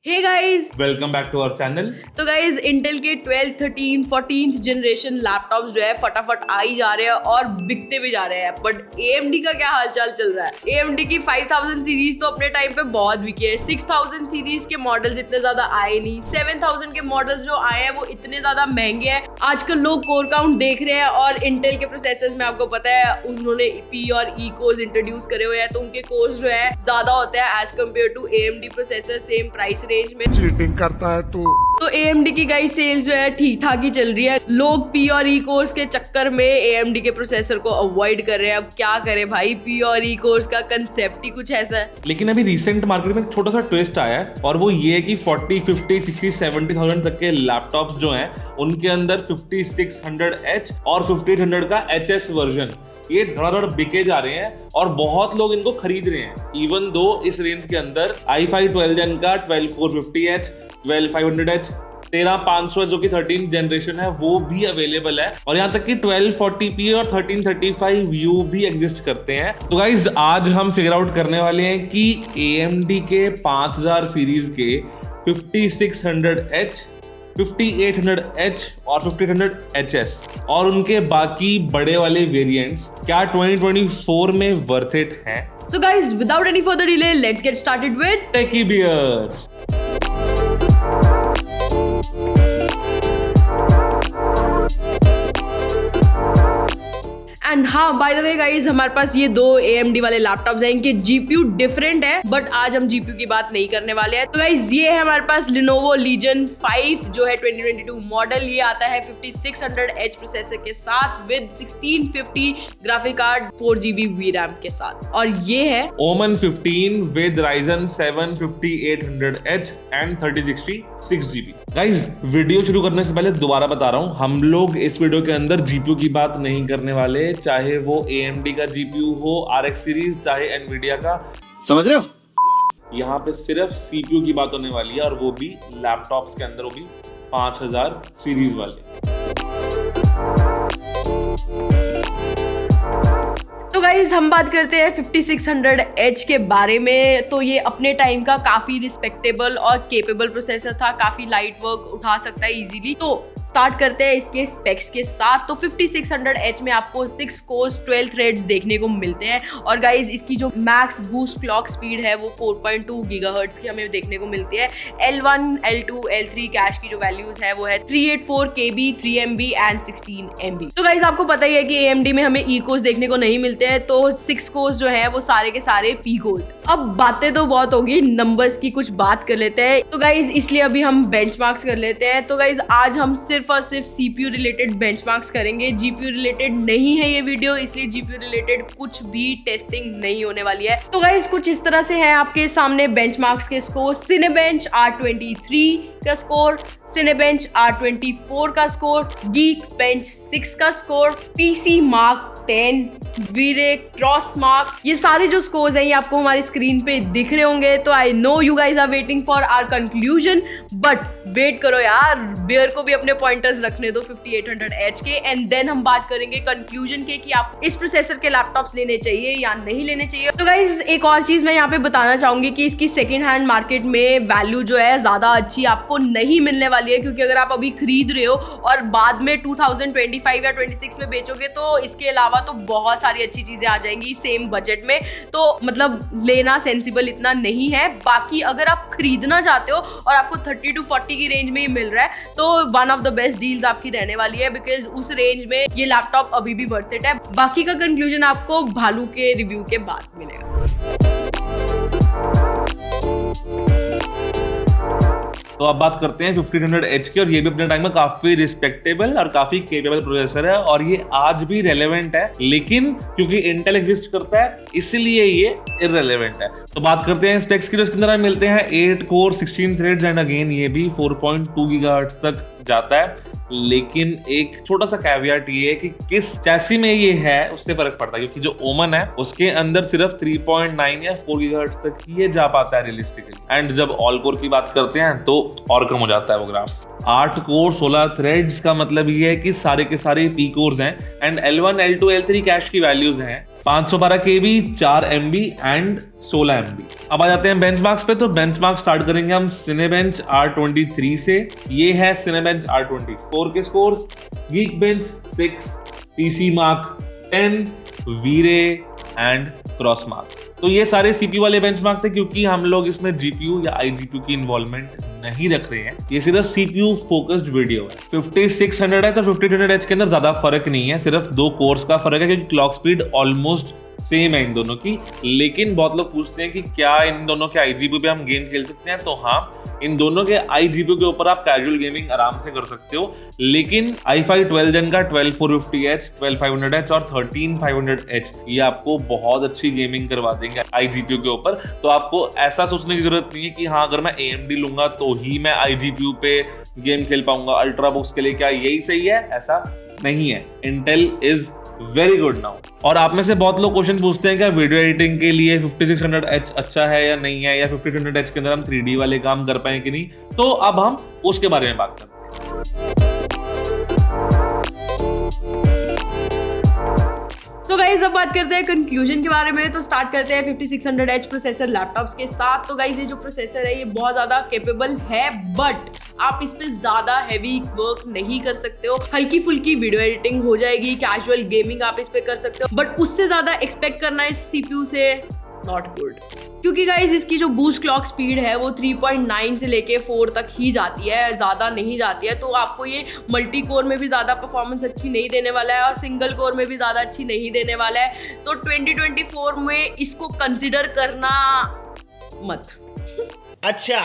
Hey guys, welcome back to our channel. तो guys Intel के 12th, 13th, 14th generation laptops जो है फटाफट आ ही जा रहे हैं और बिकते भी जा रहे हैं। बट AMD का क्या हालचाल चल रहा है? AMD की 5000 सीरीज तो अपने टाइम पे बहुत बिकी है। 6000 सीरीज के मॉडल्स इतने ज्यादा आए नहीं। 7000 के मॉडल्स जो आए हैं वो इतने ज्यादा महंगे हैं। आजकल लोग कोर काउंट देख रहे हैं और इंटेल के प्रोसेसर्स में आपको पता है उन्होंने P और E कोर्स इंट्रोड्यूस करे हुए हैं, तो उनके कोर्स जो है ज्यादा होते हैं as compared to AMD processor same price range में। चीटिंग करता है तू। तो AMD की गाइस सेल्स जो है ठीक ठाक ही चल रही है। लोग P और E कोर्स के चक्कर में AMD के प्रोसेसर को अवॉइड कर रहे हैं। अब क्या करे भाई, P और E कोर्स का कंसेप्ट ही कुछ ऐसा है। लेकिन अभी रिसेंट मार्केट में एक छोटा सा ट्विस्ट आया है और वो ये है कि 40, 50, 60, 70,000 तक के लैपटॉप्स जो हैं उनके अंदर 5600H और 5800 का HS वर्जन ये धड़ाधड़ बिके जा रहे हैं और बहुत लोग इनको खरीद रहे हैं। इवन दो इस रेंज के अंदर i5 12 जेन का 12450H, 12500H, 13500 जो कि 13th जनरेशन है वो भी अवेलेबल है और यहाँ तक कि 1240p और 1335U भी एग्जिस्ट करते हैं। तो गाइज आज हम फिगर आउट करने वाले हैं कि AMD के 5000 सीरीज के 5600H, 5800H और 1500HS और उनके बाकी बड़े वाले वेरिएंट्स क्या 2024 में वर्थ इट हैं? So guys, without any further delay, let's get started with techie bears. And हाँ, बाय द वे गाइज, हमारे पास ये दो AMD वाले लैपटॉप्स हैं। इनके GPU डिफरेंट है बट आज हम GPU की बात नहीं करने वाले हैं। तो गाइज ये है हमारे पास Lenovo Legion 5 जो है 2022 मॉडल। ये आता है 5600H प्रोसेसर के साथ with 1650 graphic card 4GB VRAM के साथ। और ये है Omen 15 with Ryzen 7 5800H and 3060 6GB। Guys video शुरू करने से पहले दोबारा बता रहा हूँ, हम लोग इस वीडियो के अंदर GPU की बात नहीं करने वाले, चाहे वो AMD का GPU हो, RX सीरीज, चाहे Nvidia का। समझ रहे हो? यहाँ पे सिर्फ CPU की बात होने वाली है और वो भी लैपटॉप्स के अंदर, वो भी 5000 सीरीज वाले। तो गाइज हम बात करते हैं 5600H के बारे में। तो ये अपने टाइम का काफी रिस्पेक्टेबल और केपेबल प्रोसेसर था, काफी लाइट वर्क उठा सकता है इजीली। तो स्टार्ट करते हैं इसके स्पेक्स के साथ। तो 5600H में आपको 6 कोर्स 12 थ्रेड्स देखने को मिलते हैं और गाइज इसकी जो मैक्स बूस्ट क्लॉक स्पीड है वो 4.2 गीगाहर्ट्ज की हमें देखने को मिलती है। L1, L2, L3 कैश की जो वैल्यूज है वो है 384 KB, 3MB एंड 16 MB। तो गाइज आपको पता ही है कि AMD में हमें E कोर्स देखने को नहीं मिलते हैं, तो 6 कोर्स जो है वो सारे के सारे P कोर्स। अब बातें तो बहुत होगी, नंबर्स की कुछ बात कर लेते हैं। तो गाइज इसलिए अभी हम बेंचमार्क्स कर लेते हैं। तो गाइज आज हम सिर्फ और सिर्फ CPU रिलेटेड बेंचमार्क्स करेंगे। GPU रिलेटेड नहीं है ये वीडियो, इसलिए GPU रिलेटेड कुछ भी टेस्टिंग नहीं होने वाली है। तो गाइज कुछ इस तरह से है आपके सामने बेंचमार्क्स के स्कोर। Cinebench R23 का स्कोर, Cinebench R24 का स्कोर, Geekbench 6 का स्कोर, PC Mark 10, वीरे, क्रॉसमार्क, ये सारे जो स्कोर्स हैं ये आपको हमारी स्क्रीन पे दिख रहे होंगे। तो I know you guys are waiting for our conclusion, but wait करो यार, बियर को भी अपने पॉइंटर्स रखने दो 5800H के, एंड देन हम बात करेंगे कंक्लूजन के कि आप इस प्रोसेसर के लैपटॉप्स लेने चाहिए या नहीं लेने चाहिए। तो गाइज एक और चीज मैं यहाँ पे बताना चाहूंगी कि इसकी सेकेंड हैंड मार्केट में वैल्यू जो है ज्यादा अच्छी आपको नहीं मिलने वाली है, क्योंकि अगर आप अभी खरीद रहे हो और बाद में 2025 या 26 में बेचोगे तो इसके अलावा तो बहुत सारी अच्छी चीजें आ जाएंगी सेम बजट में। तो मतलब लेना सेंसिबल इतना नहीं है। बाकी अगर आप खरीदना चाहते हो और आपको 30 to 40 की रेंज में ही मिल रहा है तो one of the best deals आपकी रहने वाली है, बिकॉज उस रेंज में ये लैपटॉप अभी भी वर्थ इट है। बाकी का कंक्लूजन आपको भालू के रिव्यू के बाद मिलेगा। तो अब बात करते हैं 1500H की, और ये भी अपने टाइम में काफी रिस्पेक्टेबल और काफी केपेबल प्रोसेसर है और ये आज भी रेलेवेंट है, लेकिन क्योंकि इंटेल एग्जिस्ट करता है इसलिए ये इररेलेवेंट है। तो बात करते हैं स्पेक्स की, जो इसके अंदर मिलते हैं 8 कोर 16 थ्रेड्स एंड अगेन ये भी 4.2 गीगाहर्ट्ज तक जाता है। लेकिन एक छोटा सा कैवियट ये है कि किस चैसी में ये है उससे फर्क पड़ता है, क्योंकि जो ओमन है उसके अंदर सिर्फ 3.9 या 4 गीगाहर्ट्ज तक ही ये जा पाता है रियलिस्टिकली, एंड जब ऑल कोर की बात करते हैं तो और कम हो जाता है वो ग्राफ। 8 कोर 16 थ्रेड्स का मतलब ये है कि सारे के सारे P कोर्स हैं and L1, L2, L3 cash की वैल्यूज हैं 512 KB, 4 MB एंड 16 MB। अब आ जाते हैं बेंचमार्क्स पे। तो बेंचमार्क स्टार्ट करेंगे हम Cinebench R23 से। ये है Cinebench R24 के scores. Geekbench 6, PCMark 10, V-Ray and Crossmark। तो ये सारे CPU वाले बेंचमार्क थे, क्योंकि हम लोग इसमें GPU या iGPU की इन्वॉल्वमेंट नहीं रख रहे हैं। ये सिर्फ CPU फोकस्ड वीडियो है। 5600 है तो 5200H के अंदर ज्यादा फर्क नहीं है, सिर्फ 2 कोर्स का फर्क है, क्योंकि क्लॉक स्पीड ऑलमोस्ट सेम है इन दोनों की। लेकिन बहुत लोग पूछते हैं कि क्या इन दोनों के iGPU पे हम गेम खेल सकते हैं? तो हाँ, इन दोनों के iGPU के ऊपर आप कैजुअल गेमिंग आराम से कर सकते हो। लेकिन i5 12 Gen का 12450H, 12500H और 13500H ये आपको बहुत अच्छी गेमिंग करवा देंगे iGPU के ऊपर। तो आपको ऐसा सोचने की जरूरत नहीं है कि हाँ, अगर मैं AMD लूंगा तो ही मैं iGPU पे गेम खेल पाऊंगा, अल्ट्राबुक्स के लिए क्या यही सही है? ऐसा नहीं है। Intel is very good now. और आप में से बहुत लोग क्वेश्चन पूछते हैं क्या वीडियो एडिटिंग के लिए 5600H अच्छा है या नहीं है, या 5200H के अंदर हम 3D वाले काम कर पाए कि नहीं? तो अब हम उसके बारे में बात करते हैं। सो गाइज अब बात करते हैं कंक्लूजन के बारे में। तो स्टार्ट करते हैं 5600H प्रोसेसर लैपटॉप्स के साथ। तो गाइज ये जो प्रोसेसर है ये बहुत ज़्यादा कैपेबल है, बट आप इस पे ज़्यादा हैवी वर्क नहीं कर सकते हो। हल्की फुल्की वीडियो एडिटिंग हो जाएगी, कैजुअल गेमिंग आप इस पे कर सकते हो, बट उससे ज़्यादा एक्सपेक्ट करना इस CPU से नॉट गुड। क्योंकि गाइज इसकी जो बूस्ट क्लॉक स्पीड है वो 3.9 से लेके 4 तक ही जाती है, ज़्यादा नहीं जाती है। तो आपको ये मल्टी कोर में भी ज़्यादा परफॉर्मेंस अच्छी नहीं देने वाला है और सिंगल कोर में भी ज़्यादा अच्छी नहीं देने वाला है। तो 2024 में इसको कंसिडर करना मत। अच्छा।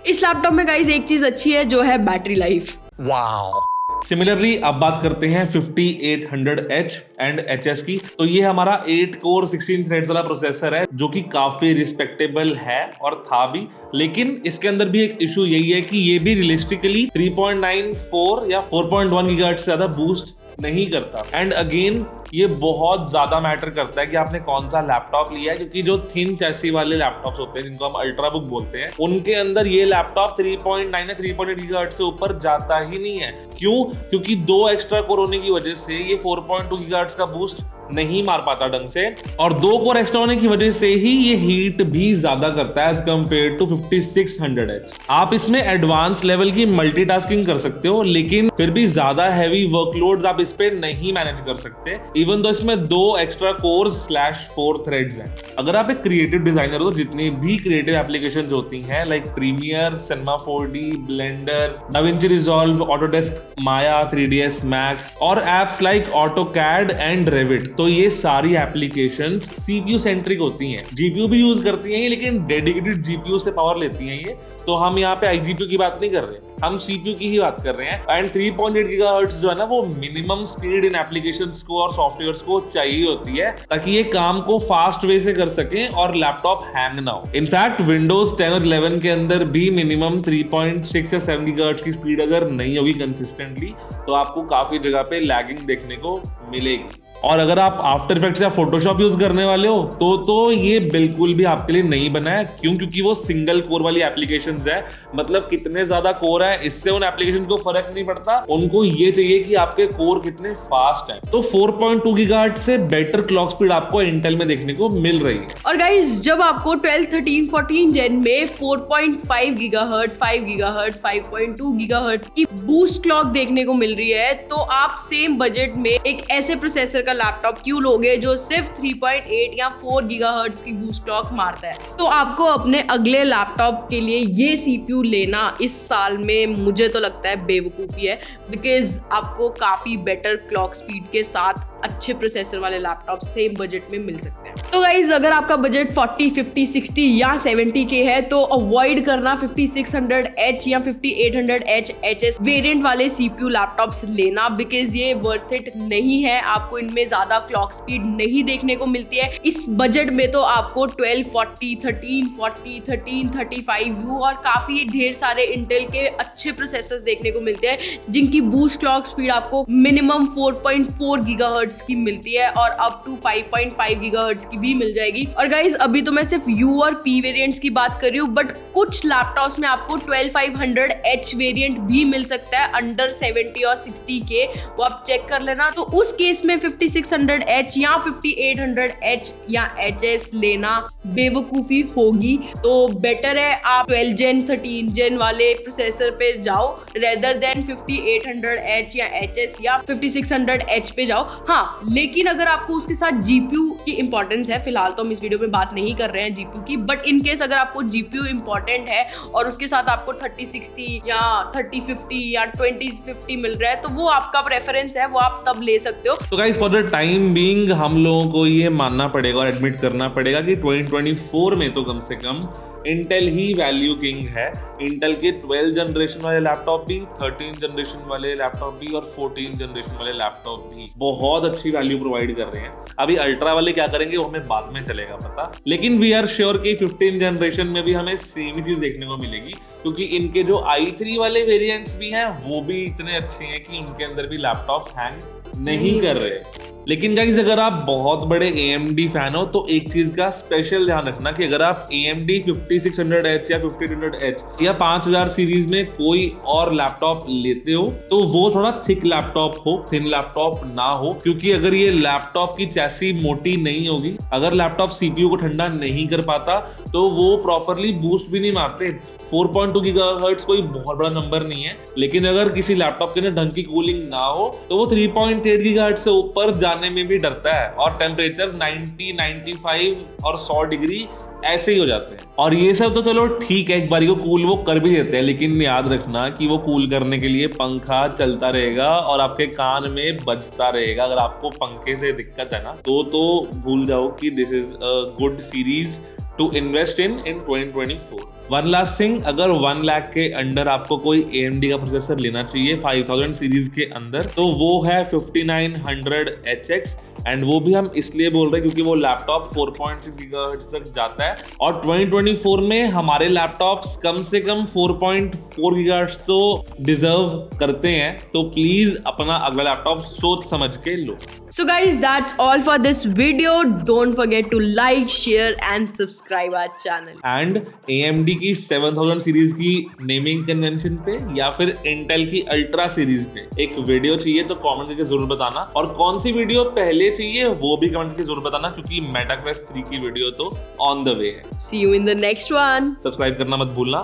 इस लैपटॉप में गाइज एक चीज़ अच्छी है, जो है बैटरी लाइफ। वाओ। सिमिलरली अब बात करते हैं 5800H एंड HS की। तो ये हमारा 8 कोर 16 थ्रेड्स वाला प्रोसेसर है, जो कि काफी रिस्पेक्टेबल है और था भी। लेकिन इसके अंदर भी एक इशू यही है कि ये भी रियलिस्टिकली 3.94 या 4.1 गीगाहर्ट्ज से ज्यादा बूस्ट नहीं करता। एंड अगेन ये बहुत ज्यादा मैटर करता है कि आपने कौन सा लैपटॉप लिया है, क्योंकि जो थिन चैसी वाले लैपटॉप्स होते हैं जिनको हम अल्ट्राबुक बोलते हैं, उनके अंदर ये लैपटॉप 3.9 या 3.8 गीगाहर्ट्ज से ऊपर जाता ही नहीं है। क्यों? क्योंकि 2 एक्स्ट्रा कोर होने की वजह से ये 4.2 गीगाहर्ट्ज का बूस्ट नहीं मार पाता ढंग से, और 2 कोर एक्स्ट्रा होने की वजह से ही ये हीट भी ज्यादा करता है एज कंपेयर टू 5600H। आप इसमें एडवांस लेवल की मल्टीटास्किंग कर सकते हो, लेकिन फिर भी ज्यादा हैवी वर्कलोड्स आप इस पे नहीं मैनेज कर सकते, इवन दो इसमें 2 एक्स्ट्रा कोर्स /4 थ्रेड्स हैं। अगर आप एक क्रिएटिव डिजाइनर हो तो जितनी भी क्रिएटिव एप्लीकेशंस होती हैं like Premiere, Cinema 4D, Blender, DaVinci Resolve, Autodesk, Maya, 3ds Max और apps like AutoCAD and Revit, तो ये सारी एप्लीकेशंस CPU सेंट्रिक होती हैं। GPU भी यूज करती हैं लेकिन डेडिकेटेड GPU से पावर लेती हैं ये। तो हम यहाँ पे iGPU की बात नहीं कर रहे, हम CPU की ही बात कर रहे हैं। एंड 3.8 गीगाहर्ट्ज जो है ना, वो मिनिमम स्पीड इन एप्लीकेशंस को और सॉफ्टवेयर्स को चाहिए होती है, ताकि ये काम को फास्ट वे से कर सकें और लैपटॉप हैंग ना हो। इनफैक्ट विंडोज 10 और 11 के अंदर भी मिनिमम 3.6 या 7 गीगाहर्ट्ज की स्पीड अगर नहीं होगी कंसिस्टेंटली, तो आपको काफी जगह पे लैगिंग देखने को मिलेगी। और अगर आप आफ्टर इफेक्ट्स या फोटोशॉप यूज करने वाले हो तो ये बिल्कुल भी आपके लिए नहीं बना है। क्यों? क्योंकि वो सिंगल कोर वाली एप्लीकेशंस है, मतलब कितने ज्यादा कोर है इससे उन एप्लीकेशन को फर्क नहीं पड़ता, उनको ये चाहिए कि आपके कोर कितने फास्ट हैं। तो 4.2 गीगाहर्ट्ज से बेटर क्लॉक स्पीड आपको इंटेल में देखने को मिल रही है। और गाइस जब आपको 12, 13, 14 जेन में 4.5 गीगाहर्ट्ज, 5 गीगाहर्ट्ज, 5.2 गीगाहर्ट्ज की बूस्ट क्लॉक देखने को मिल रही है, तो आप सेम बजट में एक ऐसे प्रोसेसर लैपटॉप क्यों लोगे जो सिर्फ 3.8 या 4 गीगाहर्ट्ज की बूस्ट क्लॉक मारता है? तो आपको अपने अगले लैपटॉप के लिए ये CPU लेना इस साल में मुझे तो लगता है बेवकूफ़ी है, बिकॉज आपको काफ़ी बेटर क्लॉक स्पीड के साथ अच्छे प्रोसेसर वाले लैपटॉप सेम बजट में मिल सकते हैं। तो गाइज अगर आपका बजट 40, 50, 60 या 70 के है तो अवॉइड करना 5600H या 5800H HS वेरिएंट वाले CPU लैपटॉप्स लेना, बिकॉज ये वर्थ इट नहीं है। आपको इनमें ज्यादा क्लॉक स्पीड नहीं देखने को मिलती है। इस बजट में तो आपको 1240, 1340, 1335U और काफी ढेर सारे इंटेल के अच्छे प्रोसेसर्स देखने को मिलते हैं जिनकी बूस्ट क्लॉक स्पीड आपको मिनिमम 4.4 गीगाहर्ट्ज गीगाहर्ट्ज की मिलती है और अप टू 5.5 गीगाहर्ट्ज की भी मिल जाएगी। और गाइज अभी तो मैं सिर्फ U और P वेरिएंट्स की बात कर रही हूँ, बट कुछ लैपटॉप्स में आपको 12500H वेरिएंट भी मिल सकता है अंडर 70 और 60 के, वो आप चेक कर लेना। तो उस केस में 5600H या 5800H या HS लेना बेवकूफ़ी होगी। तो बेटर है आप 12 जेन 13 जेन वाले प्रोसेसर पे जाओ रेदर देन 5800H या HS या 5600H पे जाओ। हाँ, लेकिन अगर आपको उसके साथ GPU की इंपॉर्टेंस है, फिलहाल तो हम इस वीडियो में बात नहीं कर रहे हैं GPU की, बट इन केस अगर आपको GPU इंपॉर्टेंट है और उसके साथ आपको 3060 या 3050 या 2050 मिल रहा है, तो वो आपका प्रेफरेंस है, वो आप तब ले सकते हो। तो guys for the time being हम लोगों को ये मानना पड़ेगा और एडमिट करना पड़ेगा कि 2024 में तो कम से कम इंटेल ही वैल्यू किंग है। इंटेल के 12 जनरेशन वाले लैपटॉप भी, 13 जनरेशन वाले लैपटॉप भी और 14 जनरेशन वाले लैपटॉप भी बहुत अच्छी वैल्यू प्रोवाइड कर रहे हैं। अभी अल्ट्रा वाले क्या करेंगे वो हमें बाद में चलेगा पता, लेकिन वी आर श्योर कि 15 जनरेशन में भी हमें सेम ही चीज देखने को मिलेगी, क्योंकि इनके जो i3 वाले वेरिएंट्स भी हैं वो भी इतने अच्छे हैं कि उनके अंदर भी लैपटॉप्स हैंग नहीं कर रहे। लेकिन गाइस अगर आप बहुत बड़े AMD फैन हो तो एक चीज का स्पेशल ध्यान रखना कि अगर आप AMD 5600H या 1500H या 5000 सीरीज में कोई और लैपटॉप लेते हो तो वो थोड़ा थिक लैपटॉप हो, थिन लैपटॉप ना हो, क्योंकि अगर ये लैपटॉप की चैसी मोटी नहीं होगी, अगर लैपटॉप CPU को ठंडा नहीं कर पाता तो वो प्रॉपरली बूस्ट भी नहीं मारते। 4.2 गीगाहर्ट्ज कोई बहुत बड़ा नंबर नहीं है, लेकिन अगर किसी लैपटॉप के अंदर ढंग की कूलिंग ना हो तो वो 3.8 गीगाहर्ट्ज से ऊपर जाने में भी डरता है और टेम्परेचर 90, 95 और 100 डिग्री ऐसे ही हो जाते हैं। और ये सब तो चलो ठीक है, एक बारी को कूल वो कर भी देते हैं, लेकिन याद रखना कि वो कूल करने के लिए पंखा चलता रहेगा और आपके कान में बजता रहेगा। अगर आपको पंखे से दिक्कत है ना तो भूल जाओ कि this is a good series to invest in 2024। One last thing, अगर 1 लाख के अंडर आपको कोई AMD का प्रोसेसर लेना चाहिए 5000 सीरीज के अंदर, तो वो है 5900HX, एंड वो भी हम इसलिए बोल रहे हैं क्योंकि वो लैपटॉप 4.6 गीगाहर्ट्ज तक जाता है और 2024 में हमारे लैपटॉप्स कम से कम 4.4 गीगाहर्ट्ज तो डिजर्व करते हैं। तो प्लीज अपना अगला लैपटॉप सोच समझ के लो। So guys, that's all for this video. Don't forget to like, share and subscribe our channel. And AMD की 7000 सीरीज की नेमिंग कन्वेंशन पे या फिर इंटेल की अल्ट्रा सीरीज पे एक वीडियो चाहिए तो कमेंट करके जरूर बताना, और कौन सी वीडियो पहले चाहिए वो भी कमेंट करके जरूर बताना, क्योंकि मेटाक्वेस्ट 3 की वीडियो तो ऑन द वे है। See you in the next one. Subscribe करना मत भूलना।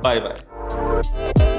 Bye bye.